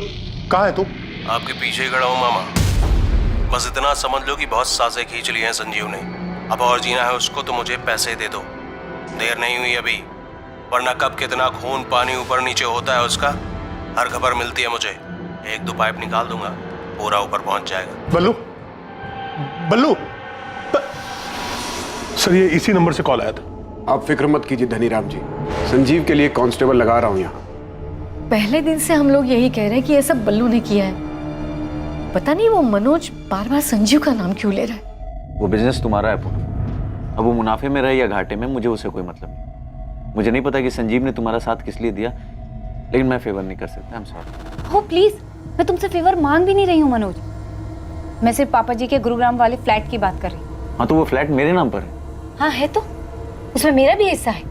कहाँ है तू? आपके पीछे ही खड़ा हूँ मामा। बस इतना समझ लो कि बहुत सांसें खींच ली हैं संजीव ने। अब और जीना है उसको तो मुझे पैसे दे दो, देर नहीं हुई अभी, वरना कब कितना खून पानी ऊपर नीचे होता है उसका हर खबर मिलती है मुझे। 1-2 पाइप निकाल दूंगा, पूरा ऊपर पहुंच जाएगा। बल्लू, बल्लू सर, ये इसी नंबर से कॉल आया था। आप फिक्र मत कीजिए धनीराम जी, संजीव के लिए कांस्टेबल लगा रहा हूं यहाँ। पहले दिन से हम लोग यही कह रहे हैं कि ये सब बल्लू ने किया है। पता नहीं वो मनोज बार बार संजीव का नाम क्यों ले रहा है। वो बिजनेस तुम्हारा है पूनम, अब वो मुनाफे में रहे या घाटे में मुझे उससे कोई मतलब नहीं। मुझे नहीं पता कि संजीव ने तुम्हारा साथ किस लिए दिया, लेकिन मैं फेवर नहीं कर सकता। I'm sorry। हो प्लीज, मैं तुमसे फेवर मांग भी नहीं रही हूँ मनोज। मैं सिर्फ पापा जी के गुरुग्राम वाले फ्लैट की बात कर रही हूँ। हाँ तो वो फ्लैट मेरे नाम पर है। हाँ है तो, उसमें मेरा भी हिस्सा है।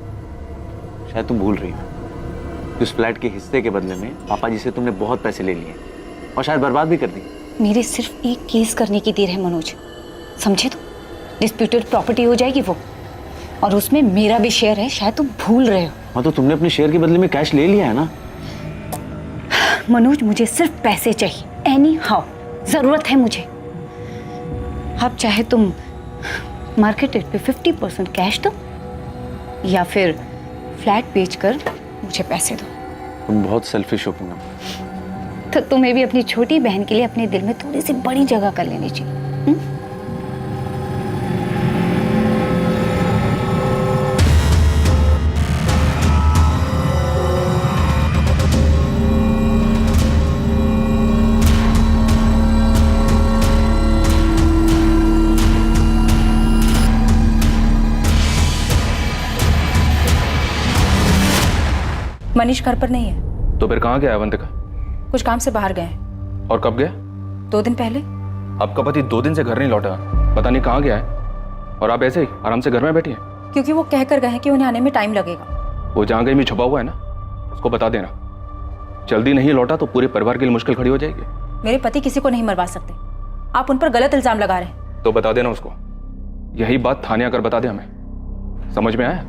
शायद तुम भूल रही हो, उस फ्लैट के हिस्से के बदले में पापा जी से तुमने बहुत पैसे ले लिए और शायद बर्बाद भी कर दी। मेरे सिर्फ एक केस करने की देर है मनोज, समझे? तो डिस्प्यूटेड प्रॉपर्टी हो जाएगी वो, और उसमें मेरा भी शेयर है, शायद तुम भूल रहे हो। हाँ तो तुमने अपने शेयर के बदले में कैश ले लिया है ना। मनोज मुझे सिर्फ पैसे चाहिए, एनी हाउ जरूरत है मुझे। अब चाहे तुम मार्केट रेट पे 50% कैश दो या फिर फ्लैट बेचकर मुझे पैसे दो। तुम बहुत सेल्फिश हो पूनम। तो तुम्हें भी अपनी छोटी बहन के लिए अपने दिल में थोड़ी सी बड़ी जगह कर लेनी चाहिए। मनीष घर पर नहीं है। तो फिर कहाँ गया अवंतिका? कुछ काम से बाहर गए हैं। और कब गया? 2 दिन पहले। आपका पति 2 दिन से घर नहीं लौटा, पता नहीं कहाँ गया है, और आप ऐसे ही आराम से घर में बैठी हैं। क्योंकि वो कह कर गए हैं कि उन्हें आने में टाइम लगेगा। वो जहाँ कहीं भी छुपा हुआ है ना, उसको बता देना। जल्दी नहीं लौटा तो पूरे परिवार के लिए मुश्किल खड़ी हो जाएगी। मेरे पति किसी को नहीं मरवा सकते, आप उन पर गलत इल्जाम लगा रहे हैं। तो बता देना उसको, यही बात थाने आकर बता दे हमें। समझ में आया?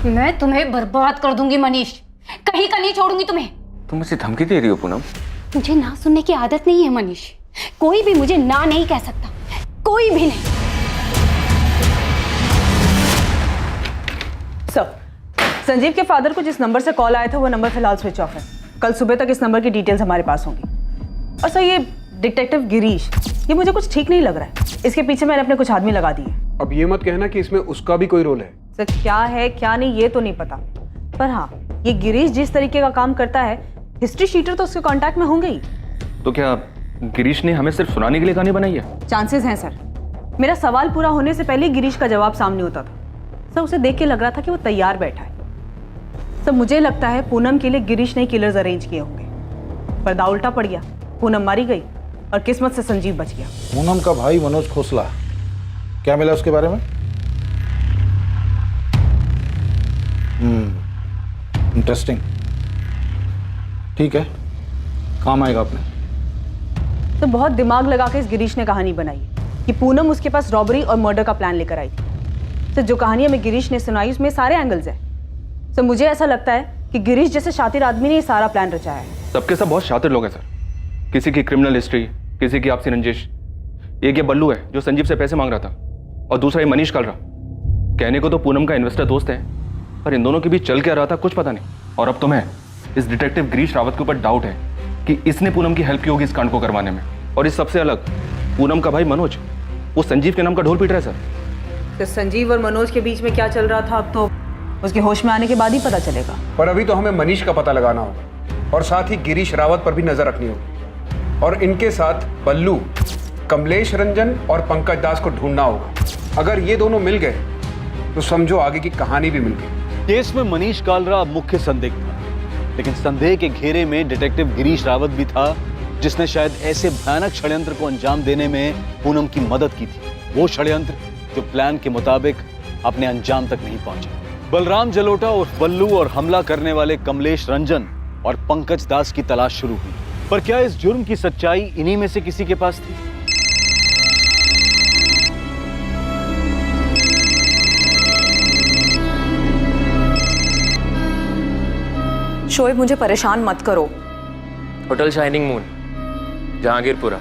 मैं तुम्हें बर्बाद कर दूंगी मनीष, कहीं का नहीं छोड़ूंगी तुम्हें। तुम मुझे धमकी दे रही हो पूनम? मुझे ना सुनने की आदत नहीं है मनीष, कोई भी मुझे ना नहीं कह सकता, कोई भी नहीं। सर, संजीव के फादर को जिस नंबर से कॉल आया था वो नंबर फिलहाल स्विच ऑफ है। कल सुबह तक इस नंबर की डिटेल्स हमारे पास होंगी। और सर ये डिटेक्टिव गिरीश, ये मुझे कुछ ठीक नहीं लग रहा है। इसके पीछे मैंने अपने कुछ आदमी लगा दिए। अब ये मत कहना कि इसमें उसका भी कोई रोल है। सर क्या है क्या नहीं ये तो नहीं पता, पर हाँ ये गिरीश जिस तरीके का काम करता है, हिस्ट्री शीटर तो उसके कांटेक्ट में होंगे ही। तो क्या गिरीश ने हमें सिर्फ सुनाने के लिए कहानी बनाई है? चांसेस हैं सर। मेरा सवाल पूरा होने से पहले गिरीश का जवाब सामने होता था। सर उसे देख के लग रहा था कि वो तैयार बैठा है। सर मुझे लगता है पूनम के लिए गिरीश ने किलर्स अरेंज किए होंगे। पर्दा उल्टा पड़ गया, पूनम मारी गई और किस्मत से संजीव बच गया। पूनम का भाई मनोज खोसला, क्या मिला उसके बारे में? इंटरेस्टिंग, ठीक है, काम आएगा अपने। तो बहुत दिमाग लगा के इस गिरीश ने कहानी बनाई कि पूनम उसके पास रॉबरी और मर्डर का प्लान लेकर आई थी। तो जो कहानी हमें गिरीश ने सुनाई उसमें सारे एंगल्स हैं। तो मुझे ऐसा लगता है कि गिरीश जैसे शातिर आदमी ने ये सारा प्लान रचाया है। सबके सब बहुत शातिर लोग हैं सर, किसी की क्रिमिनल हिस्ट्री, किसी की आपसी रंजिश। एक ये बल्लू है जो संजीव से पैसे मांग रहा था, और दूसरा ये मनीष कलरा। कहने को तो पूनम का इन्वेस्टर दोस्त है, पर इन दोनों के बीच चल क्या रहा था कुछ पता नहीं। और अब तुम्हें इस डिटेक्टिव गिरीश रावत के ऊपर डाउट है कि इसने पूनम की हेल्प की होगी इस कांड को करवाने में। और इस सबसे अलग पूनम का भाई मनोज, वो संजीव के नाम का ढोल पीट रहा है सर। तो संजीव और मनोज के बीच में क्या चल रहा था अब तो उसके होश में आने के बाद ही पता चलेगा। पर अभी तो हमें मनीष का पता लगाना होगा और साथ ही गिरीश रावत पर भी नजर रखनी होगी। और इनके साथ बल्लू, कमलेश रंजन और पंकज दास को ढूंढना होगा। अगर ये दोनों मिल गए तो समझो आगे की कहानी भी मिल गई। केस में मनीष कालरा मुख्य संदिग्ध था, लेकिन संदेह के घेरे में डिटेक्टिव गिरीश रावत भी था, जिसने शायद ऐसे भयानक षड्यंत्र को अंजाम देने में पूनम की मदद की थी। वो षड्यंत्र जो प्लान के मुताबिक अपने अंजाम तक नहीं पहुंचा। बलराम जलोटा उर्फ बल्लू और हमला करने वाले कमलेश रंजन और पंकज दास की तलाश शुरू हुई। पर क्या इस जुर्म की सच्चाई इन्हीं में से किसी के पास थी? शोएब मुझे परेशान मत करो। होटल शाइनिंग मून, जहांगीरपुरा,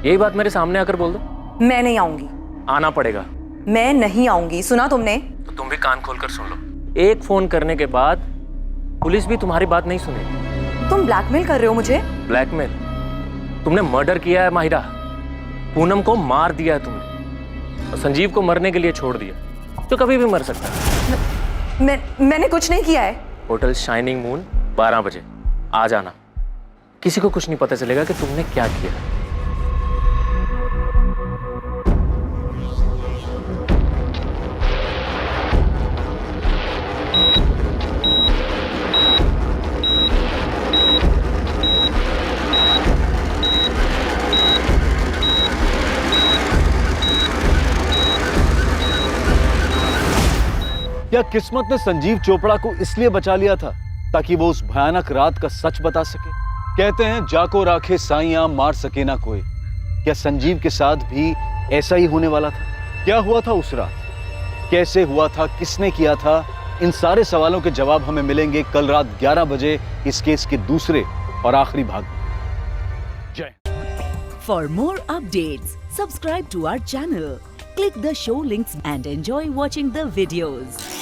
यही बात मेरे सामने आकर बोल दो। मैं नहीं आऊंगी। आना पड़ेगा। मैं नहीं आऊंगी, सुना तुमने? तो तुम भी कान खोलकर सुन लो। एक फोन करने के बाद पुलिस भी तुम्हारी बात नहीं सुनेगी। तुम ब्लैकमेल कर रहे हो मुझे? ब्लैकमेल? तुमने मर्डर किया है माहिरा, पूनम को मार दिया है तुमने, और संजीव को मरने के लिए छोड़ दिया, जो कभी भी मर सकता है। मैंने कुछ नहीं किया है। होटल शाइनिंग मून 12 बजे आ जाना। किसी को कुछ नहीं पता चलेगा कि तुमने क्या किया। क्या किस्मत ने संजीव चोपड़ा को इसलिए बचा लिया था ताकि वो उस भयानक रात का सच बता सके? कहते हैं जाको राखे साइयां मार सके ना कोई। क्या संजीव के साथ भी ऐसा ही होने वाला था? क्या हुआ था उस रात, कैसे हुआ था, किसने किया था? इन सारे सवालों के जवाब हमें मिलेंगे कल रात 11 बजे इस केस के दूसरे और आखिरी भाग में। जय। For more updates, subscribe to our channel, click the show links and enjoy watching the videos.